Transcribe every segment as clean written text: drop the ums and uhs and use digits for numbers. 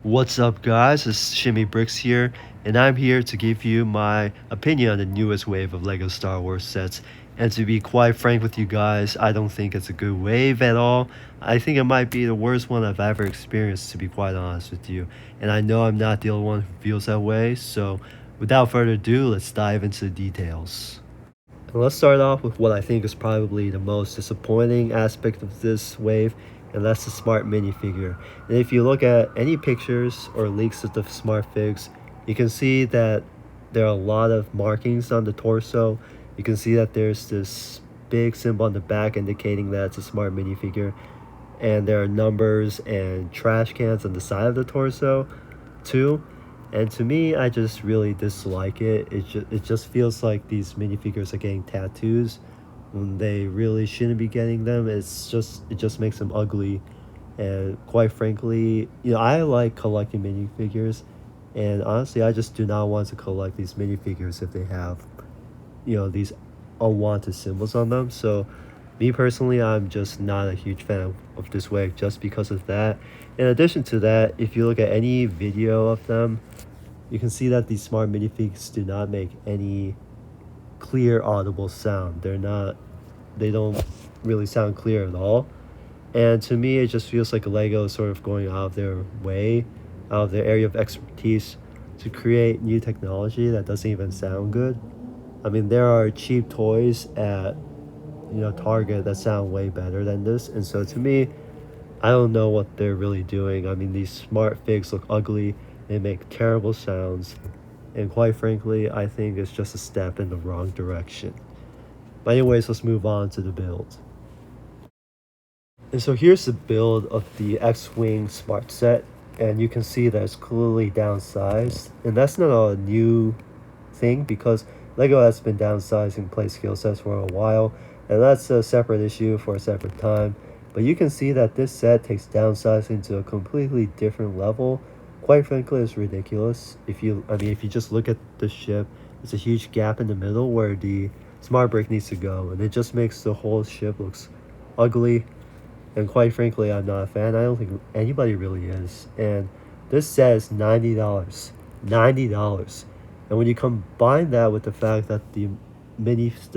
What's up, guys? It's Shimmy Bricks here, and I'm here to give you my opinion on the newest wave of LEGO Star Wars sets. And to be quite frank with you guys, I don't think it's a good wave at all. I think it might be the worst one I've ever experienced, to be quite honest with you. And I know I'm not the only one who feels that way, so without further ado, let's dive into the details. And let's start off with what I think is probably the most disappointing aspect of this wave, and that's the smart minifigure. And if you look at any pictures or leaks of the smart figs, you can see that there are a lot of markings on the torso. You can see that there's this big symbol on the back indicating that it's a smart minifigure, and there are numbers and trash cans on the side of the torso too. And to me, I just really dislike it. It just feels like these minifigures are getting tattoos when they really shouldn't be getting them. It just makes them ugly. And quite frankly, I like collecting minifigures, and honestly, I just do not want to collect these minifigures if they have, these unwanted symbols on them. So me personally, I'm just not a huge fan of this wig just because of that. In addition to that, if you look at any video of them, you can see that these smart minifigs do not make any clear audible sound. They don't really sound clear at all. And to me, it just feels like Lego is sort of going out of their way, out of their area of expertise to create new technology that doesn't even sound good. I mean, there are cheap toys at Target that sound way better than this. And so to me, I don't know what they're really doing. I mean, these smart figs look ugly, they make terrible sounds, and quite frankly, I think it's just a step in the wrong direction. But anyways, let's move on to the build. And so here's the build of the X-Wing Smart Set, and you can see that it's clearly downsized. And that's not a new thing because LEGO has been downsizing play skill sets for a while, and that's a separate issue for a separate time. But you can see that this set takes downsizing to a completely different level. Quite frankly, it's ridiculous. If you just look at the ship, there's a huge gap in the middle where the smart brick needs to go, and it just makes the whole ship looks ugly. And quite frankly, I'm not a fan. I don't think anybody really is. And this says $90. $90. And when you combine that with the fact that the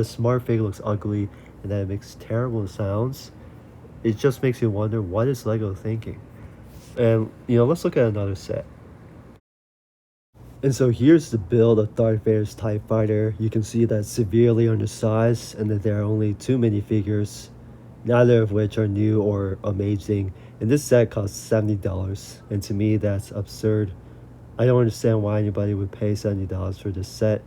smart fig looks ugly and that it makes terrible sounds, it just makes you wonder, what is LEGO thinking? And let's look at another set. And so here's the build of Darth Vader's TIE Fighter. You can see that it's severely undersized and that there are only two minifigures, neither of which are new or amazing. And this set costs $70, and to me that's absurd. I don't understand why anybody would pay $70 for this set.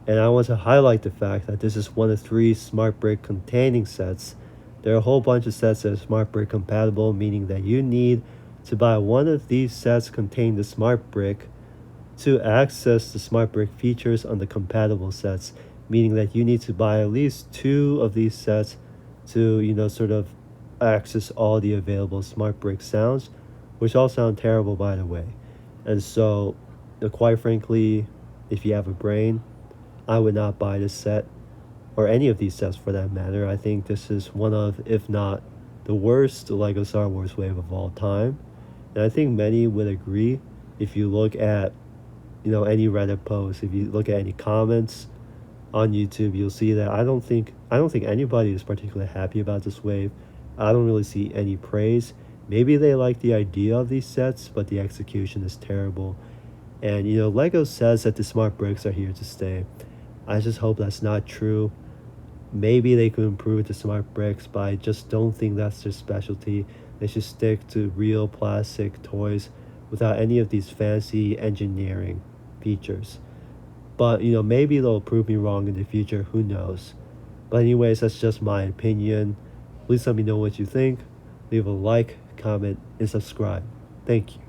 And I want to highlight the fact that this is one of 3 smart brick containing sets. There are a whole bunch of sets that are smart brick compatible, meaning that you need to buy one of these sets containing the smart brick to access the smart brick features on the compatible sets, meaning that you need to buy at least 2 of these sets to sort of access all the available smart brick sounds, which all sound terrible, by the way. And so, quite frankly, if you have a brain, I would not buy this set, or any of these sets for that matter. I think this is one of, if not the worst LEGO Star Wars wave of all time. And I think many would agree. If you look at any Reddit posts, if you look at any comments on YouTube, you'll see that I don't think anybody is particularly happy about this wave. I don't really see any praise. Maybe they like the idea of these sets, but the execution is terrible. And LEGO says that the smart bricks are here to stay. I just hope that's not true. Maybe they could improve the smart bricks, but I just don't think that's their specialty. They should stick to real plastic toys without any of these fancy engineering features. But maybe they'll prove me wrong in the future, who knows. But anyways, that's just my opinion. Please let me know what you think. Leave a like, comment, and subscribe. Thank you.